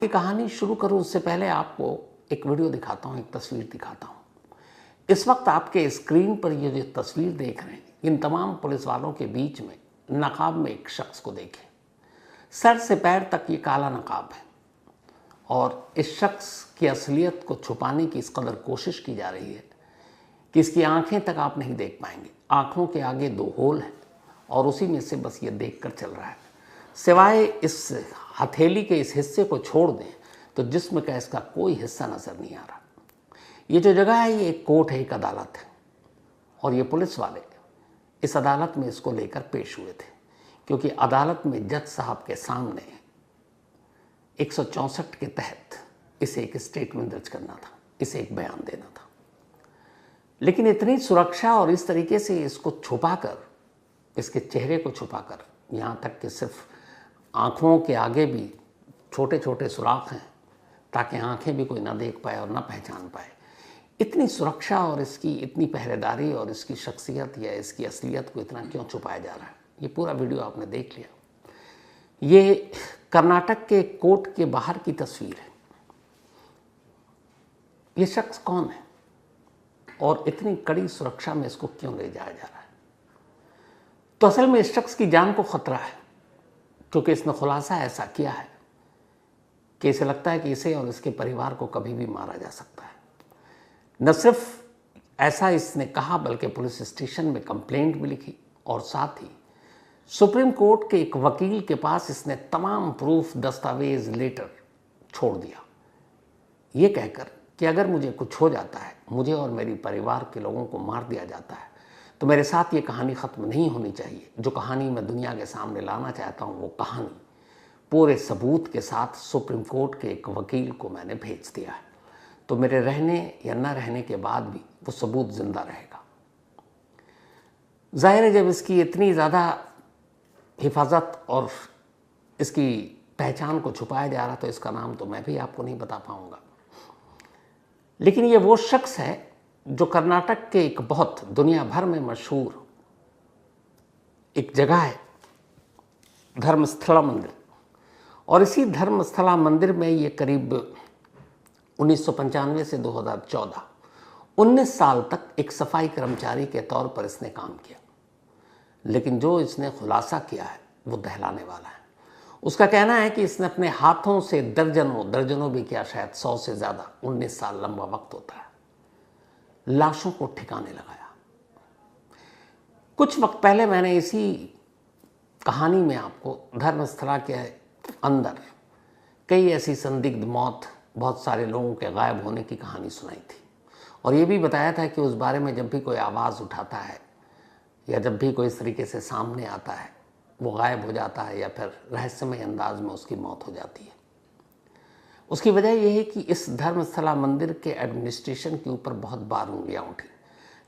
ये कहानी शुरू करूं उससे पहले आपको एक वीडियो दिखाता हूं, एक तस्वीर दिखाता हूं। इस वक्त आपके स्क्रीन पर ये जो तस्वीर देख रहे हैं, इन तमाम पुलिस वालों के बीच में नकाब में एक शख्स को देखें। सर से पैर तक ये काला नकाब है और इस शख्स की असलियत को छुपाने की इस कदर कोशिश की जा रही है कि इसकी आंखें तक आप नहीं देख पाएंगे। आंखों के आगे दो होल हैं और उसी में से बस ये देख कर चल रहा है। सिवाय इस हथेली के इस हिस्से को छोड़ दें तो जिस्म का इसका कोई हिस्सा नजर नहीं आ रहा। ये जो जगह है ये एक कोर्ट है, एक अदालत है और ये पुलिस वाले इस अदालत में इसको लेकर पेश हुए थे क्योंकि अदालत में जज साहब के सामने 164 के तहत इसे एक स्टेटमेंट दर्ज करना था, इसे एक बयान देना था। लेकिन इतनी सुरक्षा और इस तरीके से इसको छुपाकर, इसके चेहरे को छुपाकर, यहाँ तक कि सिर्फ आँखों के आगे भी छोटे छोटे सुराख हैं ताकि आंखें भी कोई ना देख पाए और ना पहचान पाए। इतनी सुरक्षा और इसकी इतनी पहरेदारी और इसकी शख्सियत या इसकी असलियत को इतना क्यों छुपाया जा रहा है, ये पूरा वीडियो आपने देख लिया। ये कर्नाटक के कोर्ट के बाहर की तस्वीर है। ये शख्स कौन है और इतनी कड़ी सुरक्षा में इसको क्यों ले जाया जा रहा है? तो असल में इस शख्स की जान को खतरा है क्योंकि इसने खुलासा ऐसा किया है कि इसे लगता है कि इसे और इसके परिवार को कभी भी मारा जा सकता है। न सिर्फ ऐसा इसने कहा बल्कि पुलिस स्टेशन में कंप्लेंट भी लिखी और साथ ही सुप्रीम कोर्ट के एक वकील के पास इसने तमाम प्रूफ, दस्तावेज, लेटर छोड़ दिया ये कहकर कि अगर मुझे कुछ हो जाता है, मुझे और मेरी परिवार के लोगों को मार दिया जाता है तो मेरे साथ ये कहानी ख़त्म नहीं होनी चाहिए। जो कहानी मैं दुनिया के सामने लाना चाहता हूँ वो कहानी पूरे सबूत के साथ सुप्रीम कोर्ट के एक वकील को मैंने भेज दिया है, तो मेरे रहने या न रहने के बाद भी वो सबूत जिंदा रहेगा। जाहिर है जब इसकी इतनी ज़्यादा हिफाजत और इसकी पहचान को छुपाया जा रहा तो इसका नाम तो मैं भी आपको नहीं बता पाऊँगा। लेकिन ये वो शख्स है जो कर्नाटक के एक बहुत दुनिया भर में मशहूर एक जगह है, धर्मस्थला मंदिर। और इसी धर्मस्थला मंदिर में ये करीब 1995 से 2014 19 साल तक एक सफाई कर्मचारी के तौर पर इसने काम किया। लेकिन जो इसने खुलासा किया है वो दहलाने वाला है। उसका कहना है कि इसने अपने हाथों से दर्जनों भी क्या, शायद 100 से ज़्यादा, 19 साल लंबा वक्त होता है, लाशों को ठिकाने लगाया। कुछ वक्त पहले मैंने इसी कहानी में आपको धर्मस्थला के अंदर कई ऐसी संदिग्ध मौत, बहुत सारे लोगों के गायब होने की कहानी सुनाई थी और ये भी बताया था कि उस बारे में जब भी कोई आवाज़ उठाता है या जब भी कोई इस तरीके से सामने आता है वो गायब हो जाता है या फिर रहस्यमय अंदाज में उसकी मौत हो जाती है। उसकी वजह यह है कि इस धर्मस्थला मंदिर के एडमिनिस्ट्रेशन के ऊपर बहुत बार उंगलियां उठी,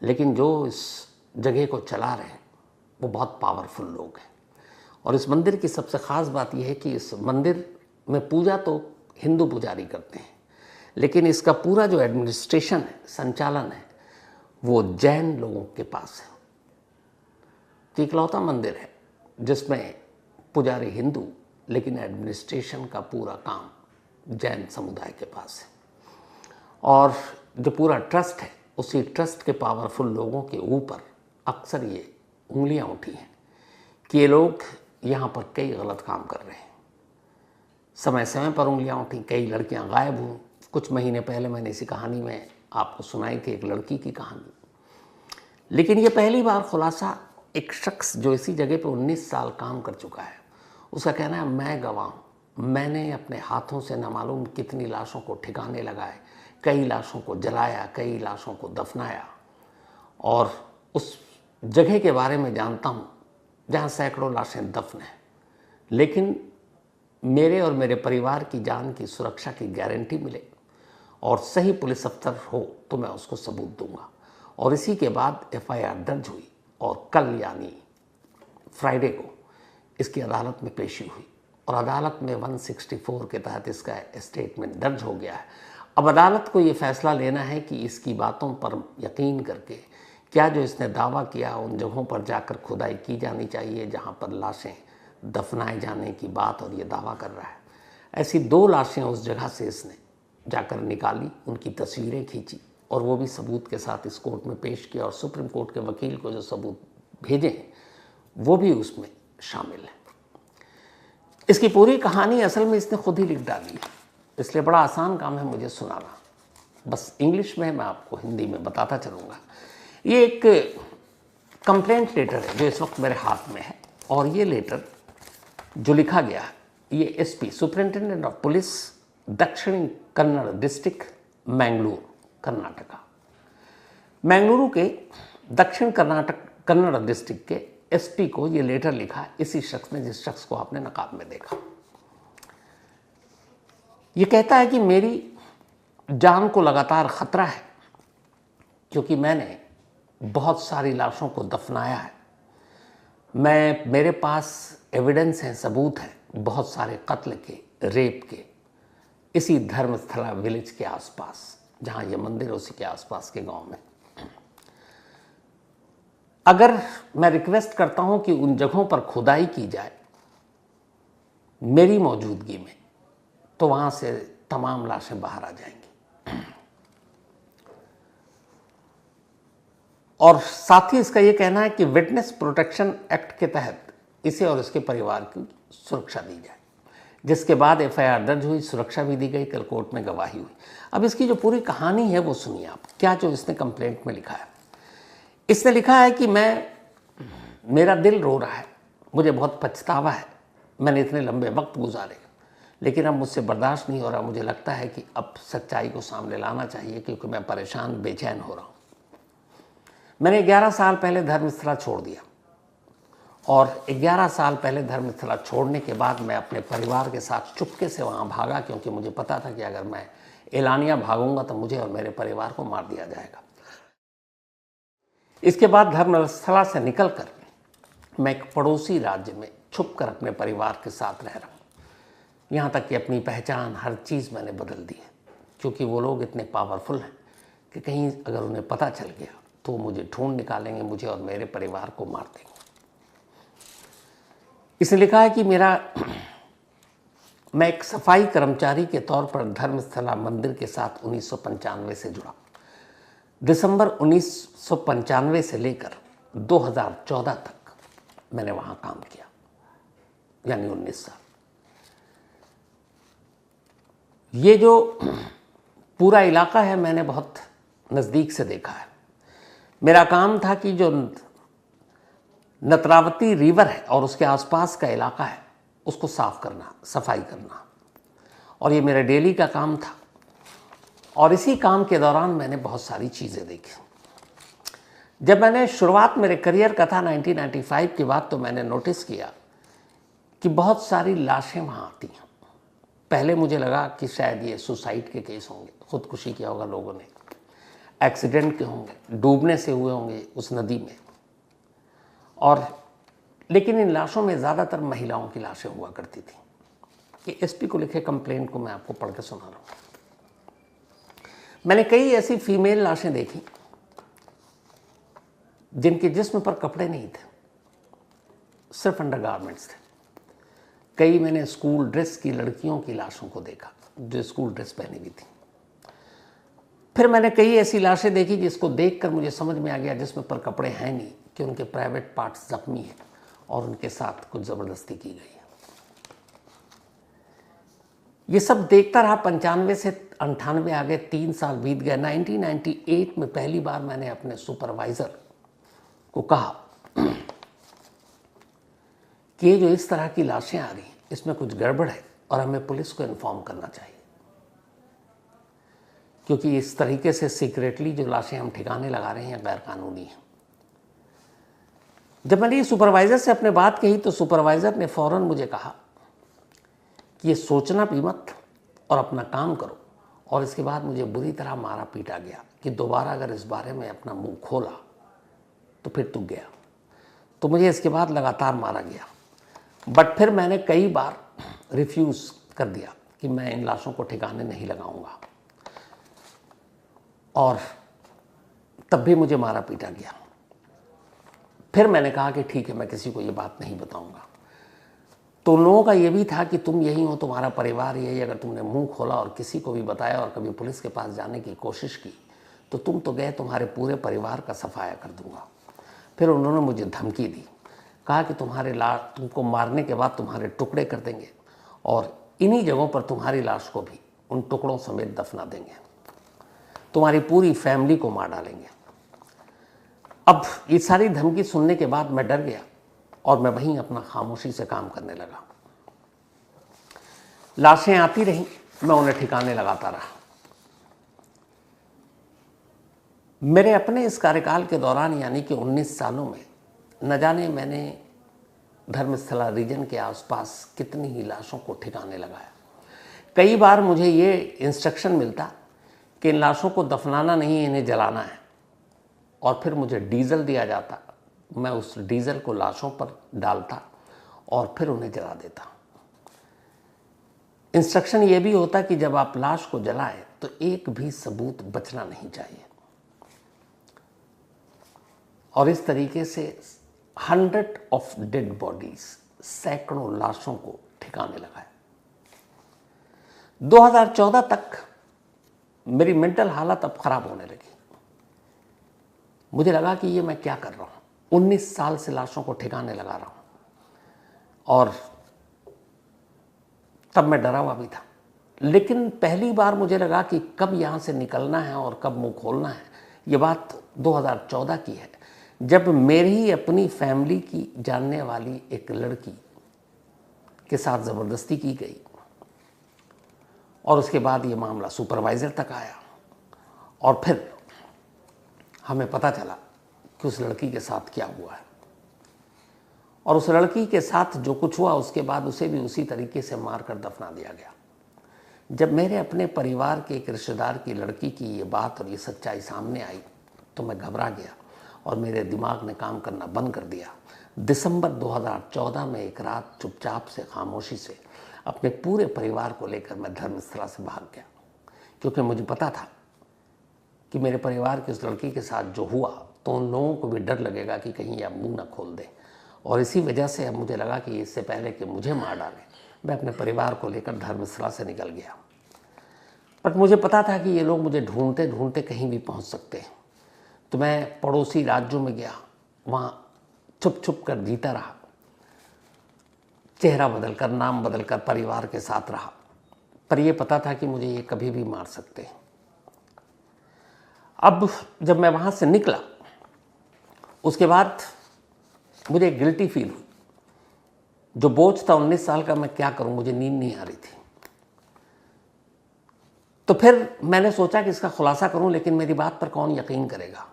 लेकिन जो इस जगह को चला रहे हैं वो बहुत पावरफुल लोग हैं। और इस मंदिर की सबसे ख़ास बात यह है कि इस मंदिर में पूजा तो हिंदू पुजारी करते हैं, लेकिन इसका पूरा जो एडमिनिस्ट्रेशन है, संचालन है, वो जैन लोगों के पास है। तो इकलौता मंदिर है जिसमें पुजारी हिंदू, लेकिन एडमिनिस्ट्रेशन का पूरा काम जैन समुदाय के पास है। और जो पूरा ट्रस्ट है, उसी ट्रस्ट के पावरफुल लोगों के ऊपर अक्सर ये उंगलियां उठी हैं कि ये लोग यहाँ पर कई गलत काम कर रहे हैं। समय समय पर उंगलियां उठी, कई लड़कियां गायब हुई। कुछ महीने पहले मैंने इसी कहानी में आपको सुनाई थी एक लड़की की कहानी। लेकिन ये पहली बार खुलासा एक शख्स जो इसी जगह पर 19 साल काम कर चुका है, उसका कहना है मैं गवाह हूँ, मैंने अपने हाथों से न मालूम कितनी लाशों को ठिकाने लगाए, कई लाशों को जलाया, कई लाशों को दफनाया और उस जगह के बारे में जानता हूँ जहाँ सैकड़ों लाशें दफन हैं। लेकिन मेरे और मेरे परिवार की जान की सुरक्षा की गारंटी मिले और सही पुलिस अफसर हो तो मैं उसको सबूत दूंगा। और इसी के बाद FIR दर्ज हुई और कल यानी फ्राइडे को इसकी अदालत में पेशी हुई और अदालत में 164 के तहत इसका स्टेटमेंट दर्ज हो गया है। अब अदालत को ये फैसला लेना है कि इसकी बातों पर यकीन करके क्या जो इसने दावा किया उन जगहों पर जाकर खुदाई की जानी चाहिए जहाँ पर लाशें दफनाए जाने की बात और ये दावा कर रहा है। ऐसी 2 लाशें उस जगह से इसने जाकर निकाली, उनकी तस्वीरें खींची और वो भी सबूत के साथ इस कोर्ट में पेश किया, और सुप्रीम कोर्ट के वकील को जो सबूत भेजे हैं वो भी उसमें शामिल है। इसकी पूरी कहानी असल में इसने खुद ही लिख डाली है, इसलिए बड़ा आसान काम है मुझे सुनाना। बस इंग्लिश में मैं आपको हिंदी में बताता चलूँगा। ये एक कंप्लेंट लेटर है जो इस वक्त मेरे हाथ में है, और ये लेटर जो लिखा गया है ये एसपी सुपरिंटेंडेंट ऑफ पुलिस दक्षिण कन्नड़ डिस्ट्रिक्ट मैंगलोर कर्नाटका, मैंगलुरु के दक्षिण कन्नड़ डिस्ट्रिक्ट के एसपी को ये लेटर लिखा इसी शख्स ने जिस शख्स को आपने नकाब में देखा। ये कहता है कि मेरी जान को लगातार खतरा है क्योंकि मैंने बहुत सारी लाशों को दफनाया है। मेरे पास एविडेंस हैं, सबूत हैं बहुत सारे कत्ल के, रेप के, इसी धर्मस्थला विलेज के आसपास जहां ये मंदिर है उसी के आसपास के गांव में। अगर मैं रिक्वेस्ट करता हूं कि उन जगहों पर खुदाई की जाए मेरी मौजूदगी में, तो वहां से तमाम लाशें बाहर आ जाएंगी। और साथ ही इसका यह कहना है कि विटनेस प्रोटेक्शन एक्ट के तहत इसे और इसके परिवार की सुरक्षा दी जाए, जिसके बाद एफआईआर दर्ज हुई, सुरक्षा भी दी गई, कल कोर्ट में गवाही हुई। अब इसकी जो पूरी कहानी है वो सुनिए आप, क्या जो इसने कंप्लेंट में लिखा है। इसने लिखा है कि मेरा दिल रो रहा है, मुझे बहुत पछतावा है, मैंने इतने लंबे वक्त गुजारे, लेकिन अब मुझसे बर्दाश्त नहीं हो रहा। मुझे लगता है कि अब सच्चाई को सामने लाना चाहिए क्योंकि मैं परेशान बेचैन हो रहा हूँ। मैंने 11 साल पहले धर्मस्थला छोड़ दिया, और 11 साल पहले धर्मस्थला छोड़ने के बाद मैं अपने परिवार के साथ चुपके से वहाँ भागा, क्योंकि मुझे पता था कि अगर मैं एलानिया भागूंगा तो मुझे और मेरे परिवार को मार दिया जाएगा। इसके बाद धर्मस्थला से निकलकर मैं एक पड़ोसी राज्य में छुपकर अपने परिवार के साथ रह रहा हूँ। यहाँ तक कि अपनी पहचान, हर चीज़ मैंने बदल दी है, क्योंकि वो लोग इतने पावरफुल हैं कि कहीं अगर उन्हें पता चल गया तो मुझे ढूंढ निकालेंगे, मुझे और मेरे परिवार को मार देंगे। इसने लिखा है कि मैं एक सफाई कर्मचारी के तौर पर धर्मस्थला मंदिर के साथ 1995 से जुड़ा। दिसंबर 1995 से लेकर 2014 तक मैंने वहाँ काम किया, यानी 19 साल। ये जो पूरा इलाका है मैंने बहुत नज़दीक से देखा है। मेरा काम था कि जो नेत्रावती रिवर है और उसके आसपास का इलाका है उसको साफ करना, सफाई करना, और ये मेरा डेली का काम था। और इसी काम के दौरान मैंने बहुत सारी चीज़ें देखी। जब मैंने शुरुआत मेरे करियर का था 1995 के बाद, तो मैंने नोटिस किया कि बहुत सारी लाशें वहाँ आती हैं। पहले मुझे लगा कि शायद ये सुसाइड के केस होंगे, खुदकुशी किया होगा लोगों ने, एक्सीडेंट के होंगे, डूबने से हुए होंगे उस नदी में, और लेकिन इन लाशों में ज़्यादातर महिलाओं की लाशें हुआ करती थी। ये एसपी को लिखे कंप्लेंट को मैं आपको पढ़ के सुना रहा हूँ। मैंने कई ऐसी फीमेल लाशें देखी जिनके जिस्म पर कपड़े नहीं थे, सिर्फ अंडरगारमेंट्स थे। कई मैंने स्कूल ड्रेस की लड़कियों की लाशों को देखा जो स्कूल ड्रेस पहनी हुई थी। फिर मैंने कई ऐसी लाशें देखी जिसको देखकर मुझे समझ में आ गया जिसमें पर कपड़े हैं नहीं, कि उनके प्राइवेट पार्ट्स जख्मी हैं और उनके साथ कुछ ज़बरदस्ती की गई है। ये सब देखता रहा। 95 से 98 आ गए, 3 साल बीत गए। 1998 में पहली बार मैंने अपने सुपरवाइज़र को कहा कि ये जो इस तरह की लाशें आ रही इसमें कुछ गड़बड़ है और हमें पुलिस को इन्फॉर्म करना चाहिए, क्योंकि इस तरीके से सीक्रेटली जो लाशें हम ठिकाने लगा रहे हैं गैर कानूनी हैं। जब मैंने ये सुपरवाइज़र से अपने बात कही तो सुपरवाइज़र ने फ़ौरन मुझे कहा कि ये सोचना भी मत और अपना काम करो। और इसके बाद मुझे बुरी तरह मारा पीटा गया कि दोबारा अगर इस बारे में अपना मुंह खोला तो फिर तू गया। तो मुझे इसके बाद लगातार मारा गया, बट फिर मैंने कई बार रिफ्यूज़ कर दिया कि मैं इन लाशों को ठिकाने नहीं लगाऊंगा, और तब भी मुझे मारा पीटा गया। फिर मैंने कहा कि ठीक है, मैं किसी को ये बात नहीं बताऊंगा। तो उन लोगों का ये भी था कि तुम यही हो, तुम्हारा परिवार यही, अगर तुमने मुंह खोला और किसी को भी बताया और कभी पुलिस के पास जाने की कोशिश की तो तुम तो गए, तुम्हारे पूरे परिवार का सफाया कर दूंगा। फिर उन्होंने मुझे धमकी दी, कहा कि तुमको मारने के बाद तुम्हारे टुकड़े कर देंगे और इन्हीं जगहों पर तुम्हारी लाश को भी उन टुकड़ों समेत दफना देंगे, तुम्हारी पूरी फैमिली को मार डालेंगे। अब ये सारी धमकी सुनने के बाद मैं डर गया और मैं वहीं अपना खामोशी से काम करने लगा। लाशें आती रहीं, मैं उन्हें ठिकाने लगाता रहा। मेरे अपने इस कार्यकाल के दौरान यानी कि 19 सालों में न जाने मैंने धर्मस्थला रीजन के आसपास कितनी ही लाशों को ठिकाने लगाया। कई बार मुझे ये इंस्ट्रक्शन मिलता कि इन लाशों को दफनाना नहीं, इन्हें जलाना है, और फिर मुझे डीजल दिया जाता, मैं उस डीजल को लाशों पर डालता और फिर उन्हें जला देता। इंस्ट्रक्शन ये भी होता कि जब आप लाश को जलाएं तो एक भी सबूत बचना नहीं चाहिए। और इस तरीके से 100 ऑफ डेड बॉडीज, सैकड़ों लाशों को ठिकाने लगाया। 2014 तक मेरी मेंटल हालत अब खराब होने लगी। मुझे लगा कि ये मैं क्या कर रहा हूं, 19 साल से लाशों को ठिकाने लगा रहा हूं और तब मैं डरा हुआ भी था। लेकिन पहली बार मुझे लगा कि कब यहां से निकलना है और कब मुंह खोलना है। ये बात 2014 की है, जब मेरी ही अपनी फैमिली की जानने वाली एक लड़की के साथ ज़बरदस्ती की गई और उसके बाद ये मामला सुपरवाइज़र तक आया और फिर हमें पता चला कि उस लड़की के साथ क्या हुआ है। और उस लड़की के साथ जो कुछ हुआ उसके बाद उसे भी उसी तरीके से मारकर दफना दिया गया। जब मेरे अपने परिवार के एक रिश्तेदार की लड़की की ये बात और ये सच्चाई सामने आई तो मैं घबरा गया और मेरे दिमाग ने काम करना बंद कर दिया। दिसंबर 2014 में एक रात चुपचाप से, खामोशी से अपने पूरे परिवार को लेकर मैं धर्मस्थला से भाग गया, क्योंकि मुझे पता था कि मेरे परिवार की उस लड़की के साथ जो हुआ तो उन लोगों को भी डर लगेगा कि कहीं यह मुंह न खोल दे। और इसी वजह से अब मुझे लगा कि इससे पहले कि मुझे मार डालें, मैं अपने परिवार को लेकर धर्मस्थला से निकल गया। बट मुझे पता था कि ये लोग मुझे ढूंढते ढूंढते कहीं भी पहुंच सकते हैं। तो मैं पड़ोसी राज्यों में गया, वहाँ छुप छुप कर जीता रहा, चेहरा बदलकर, नाम बदलकर परिवार के साथ रहा, पर यह पता था कि मुझे ये कभी भी मार सकते हैं। अब जब मैं वहाँ से निकला उसके बाद मुझे गिल्टी फील हुई। जो बोझ था 19 साल का, मैं क्या करूं, मुझे नींद नहीं आ रही थी। तो फिर मैंने सोचा कि इसका खुलासा करूं, लेकिन मेरी बात पर कौन यकीन करेगा।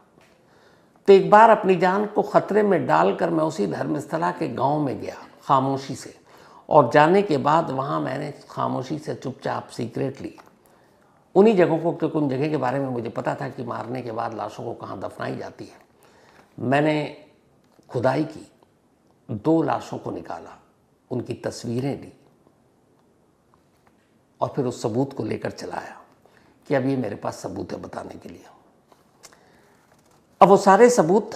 तो एक बार अपनी जान को खतरे में डालकर मैं उसी धर्मस्थला के गांव में गया खामोशी से, और जाने के बाद वहां मैंने खामोशी से चुपचाप सीक्रेटली उन्हीं जगहों को, क्योंकि उन जगह के बारे में मुझे पता था कि मारने के बाद लाशों को कहाँ दफनाई जाती है, मैंने खुदाई की, 2 लाशों को निकाला, उनकी तस्वीरें ली और फिर उस सबूत को लेकर चलाया कि अब ये मेरे पास सबूत है बताने के लिए। अब वो सारे सबूत,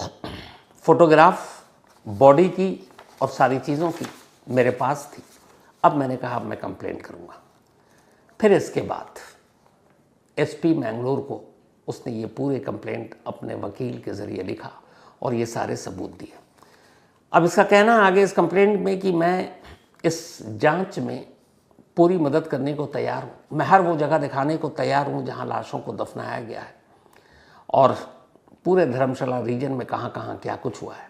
फोटोग्राफ, बॉडी की और सारी चीज़ों की मेरे पास थी। अब मैंने कहा अब मैं कंप्लेंट करूँगा। फिर इसके बाद एसपी मैंगलोर को उसने ये पूरे कंप्लेंट अपने वकील के ज़रिए लिखा और ये सारे सबूत दिए। अब इसका कहना आगे इस कंप्लेंट में कि मैं इस जांच में पूरी मदद करने को तैयार हूँ, मैं हर वो जगह दिखाने को तैयार हूँ जहाँ लाशों को दफनाया गया है और पूरे धर्मशाला रीजन में कहाँ कहाँ क्या कुछ हुआ है।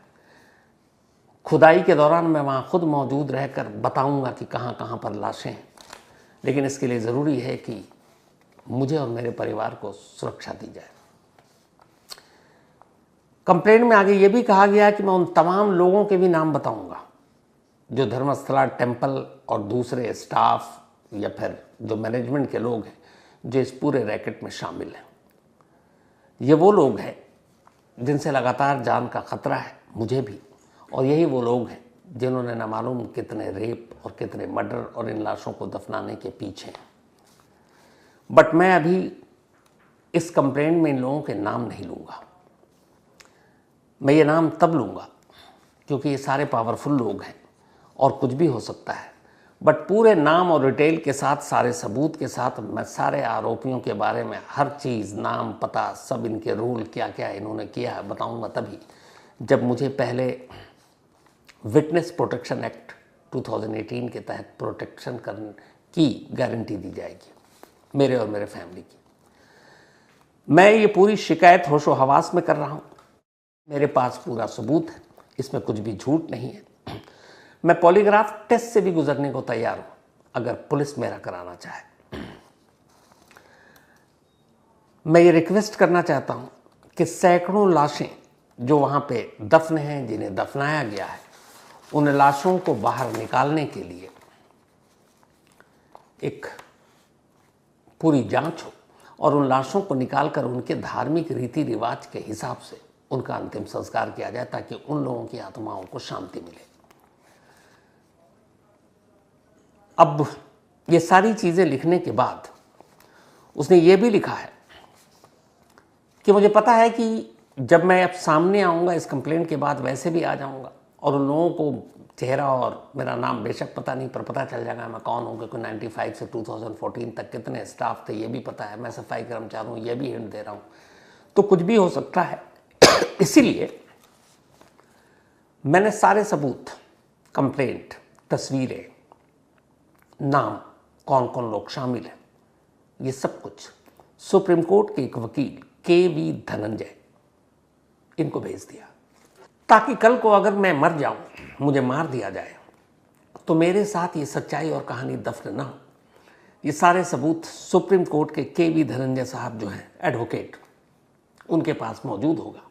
खुदाई के दौरान मैं वहाँ खुद मौजूद रहकर बताऊँगा कि कहाँ कहाँ पर लाशें हैं, लेकिन इसके लिए ज़रूरी है कि मुझे और मेरे परिवार को सुरक्षा दी जाए। कंप्लेंट में आगे ये भी कहा गया है कि मैं उन तमाम लोगों के भी नाम बताऊंगा जो धर्मस्थला टेम्पल और दूसरे स्टाफ या फिर जो मैनेजमेंट के लोग हैं जो इस पूरे रैकेट में शामिल हैं। ये वो लोग हैं जिनसे लगातार जान का खतरा है मुझे भी, और यही वो लोग हैं जिन्होंने न मालूम कितने रेप और कितने मर्डर और इन लाशों को दफनाने के पीछे हैं। बट मैं अभी इस कंप्लेंट में इन लोगों के नाम नहीं लूँगा। मैं ये नाम तब लूँगा क्योंकि ये सारे पावरफुल लोग हैं और कुछ भी हो सकता है बट पूरे नाम और डिटेल के साथ, सारे सबूत के साथ मैं सारे आरोपियों के बारे में हर चीज़, नाम, पता, सब इनके रूल क्या क्या इन्होंने किया है बताऊंगा तभी जब मुझे पहले विटनेस प्रोटेक्शन एक्ट 2018 के तहत प्रोटेक्शन करने की गारंटी दी जाएगी मेरे और मेरे फैमिली की। मैं ये पूरी शिकायत होशो हवास में कर रहा हूँ, मेरे पास पूरा सबूत है, इसमें कुछ भी झूठ नहीं है। मैं पॉलीग्राफ टेस्ट से भी गुजरने को तैयार हूं अगर पुलिस मेरा कराना चाहे। मैं ये रिक्वेस्ट करना चाहता हूं कि सैकड़ों लाशें जो वहां पे दफन हैं, जिन्हें दफनाया गया है, उन लाशों को बाहर निकालने के लिए एक पूरी जांच हो और उन लाशों को निकालकर उनके धार्मिक रीति रिवाज के हिसाब से उनका अंतिम संस्कार किया जाए ताकि उन लोगों की आत्माओं को शांति मिले। अब ये सारी चीज़ें लिखने के बाद उसने ये भी लिखा है कि मुझे पता है कि जब मैं अब सामने आऊँगा इस कंप्लेंट के बाद वैसे भी आ जाऊँगा और उन लोगों को चेहरा और मेरा नाम बेशक पता नहीं पर पता चल जाएगा मैं कौन हूँ, क्योंकि 95 से 2014 तक कितने स्टाफ थे ये भी पता है, मैं सफाई कर्मचारी हूँ ये भी हिंट दे रहा हूँ, तो कुछ भी हो सकता है। इसीलिए मैंने सारे सबूत, कंप्लेंट, तस्वीरें, नाम, कौन कौन लोग शामिल हैं, ये सब कुछ सुप्रीम कोर्ट के एक वकील KV धनंजय इनको भेज दिया ताकि कल को अगर मैं मर जाऊं, मुझे मार दिया जाए, तो मेरे साथ ये सच्चाई और कहानी दफन ना हो। ये सारे सबूत सुप्रीम कोर्ट के KV धनंजय साहब जो हैं एडवोकेट, उनके पास मौजूद होगा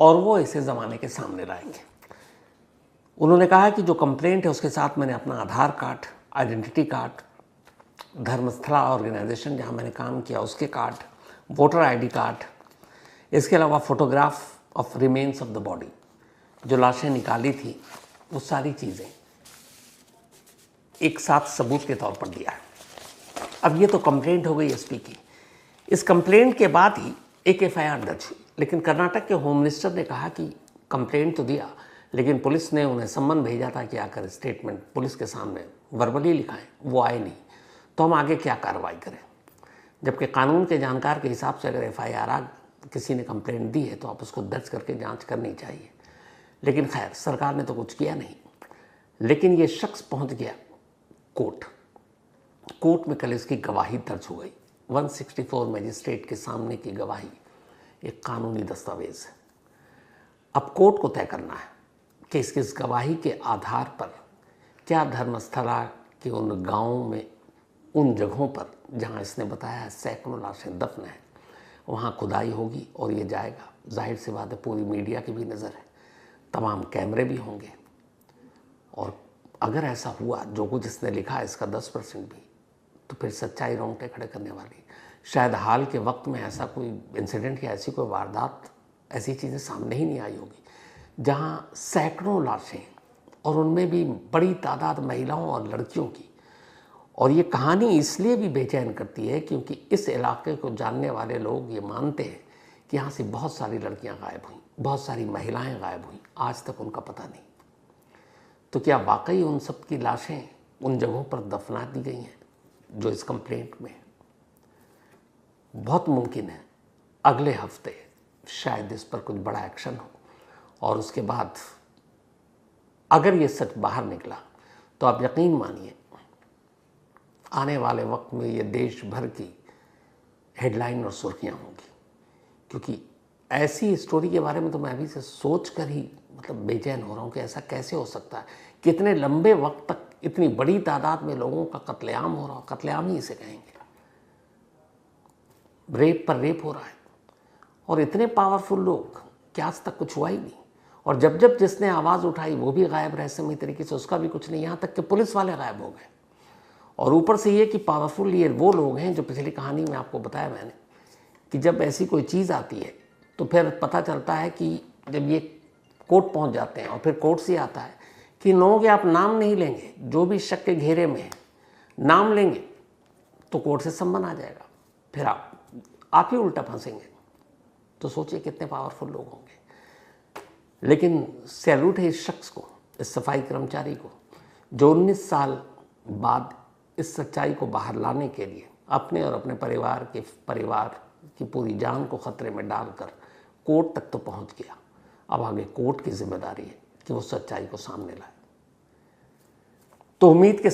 और वो इसे ज़माने के सामने लाएंगे। उन्होंने कहा कि जो कंप्लेंट है उसके साथ मैंने अपना Aadhaar card, identity card, Dharmasthala organisation जहाँ मैंने काम किया उसके कार्ड, वोटर ID कार्ड, इसके अलावा photograph of remains of the body, जो लाशें निकाली थी, वो सारी चीज़ें एक साथ सबूत के तौर पर दिया है। अब ये तो कंप्लेंट हो गई SP की। इस कंप्लेंट के बाद ही एक FIR दर्ज हुई, लेकिन कर्नाटक के होम मिनिस्टर ने कहा कि कंप्लेंट तो दिया लेकिन पुलिस ने उन्हें सम्मन भेजा था कि आकर स्टेटमेंट पुलिस के सामने वर्बली लिखाएं, वो आए नहीं, तो हम आगे क्या कार्रवाई करें। जबकि कानून के जानकार के हिसाब से अगर FIR किसी ने कंप्लेंट दी है तो आप उसको दर्ज करके जांच करनी चाहिए, लेकिन खैर सरकार ने तो कुछ किया नहीं। लेकिन ये शख्स पहुंच गया कोर्ट में कल इसकी गवाही दर्ज हो गई। 164 मजिस्ट्रेट के सामने की गवाही एक कानूनी दस्तावेज है। अब कोर्ट को तय करना है कि इसकी इस गवाही के आधार पर क्या धर्मस्थला के उन गांवों में, उन जगहों पर जहां इसने बताया है सैकड़ों लाशें दफन हैं, वहां खुदाई होगी और ये जाएगा। जाहिर सी बात है पूरी मीडिया की भी नज़र है, तमाम कैमरे भी होंगे और अगर ऐसा हुआ जो कुछ इसने लिखा है इसका 10% भी, तो फिर सच्चाई रोंगटे खड़े करने वाली। शायद हाल के वक्त में ऐसा कोई इंसिडेंट या ऐसी कोई वारदात, ऐसी चीज़ें सामने ही नहीं आई होगी जहाँ सैकड़ों लाशें और उनमें भी बड़ी तादाद महिलाओं और लड़कियों की। और ये कहानी इसलिए भी बेचैन करती है क्योंकि इस इलाके को जानने वाले लोग ये मानते हैं कि यहाँ से बहुत सारी लड़कियाँ गायब हुई, बहुत सारी महिलाएं गायब हुई, आज तक उनका पता नहीं। तो क्या वाकई उन सब की लाशें उन जगहों पर दफना दी गई हैं जो इस कंप्लेंट में है? बहुत मुमकिन है अगले हफ्ते शायद इस पर कुछ बड़ा एक्शन हो और उसके बाद अगर ये सच बाहर निकला तो आप यकीन मानिए आने वाले वक्त में ये देश भर की हेडलाइन और सुर्खियां होंगी, क्योंकि ऐसी स्टोरी के बारे में तो मैं अभी से सोच कर ही बेचैन हो रहा हूँ कि ऐसा कैसे हो सकता है। कितने लंबे वक्त तक इतनी बड़ी तादाद में लोगों का कत्लेआम हो रहा, कत्लेआम ही इसे कहेंगे, रेप पर रेप हो रहा है और इतने पावरफुल लोग कि आज तक कुछ हुआ ही नहीं। और जब जब जिसने आवाज़ उठाई वो भी गायब रहस्यमय तरीके से, उसका भी कुछ नहीं, यहाँ तक कि पुलिस वाले गायब हो गए। और ऊपर से ये कि पावरफुल ये वो लोग हैं जो पिछली कहानी में आपको बताया मैंने कि जब ऐसी कोई चीज़ आती है तो फिर पता चलता है कि जब ये कोर्ट पहुंच जाते हैं और फिर कोर्ट से आता है कि लोगों के आप नाम नहीं लेंगे, जो भी शक के घेरे में है नाम लेंगे तो कोर्ट से सम्मन आ जाएगा, फिर आप ही उल्टा फंसेंगे। तो सोचिए कितने पावरफुल लोग होंगे। लेकिन सैल्यूट है इस शख्स को, इस सफाई कर्मचारी को जो 19 साल बाद इस सच्चाई को बाहर लाने के लिए अपने और अपने परिवार की पूरी जान को खतरे में डालकर कोर्ट तक तो पहुंच गया। अब आगे कोर्ट की जिम्मेदारी है कि वो सच्चाई को सामने लाए। तो उम्मीद के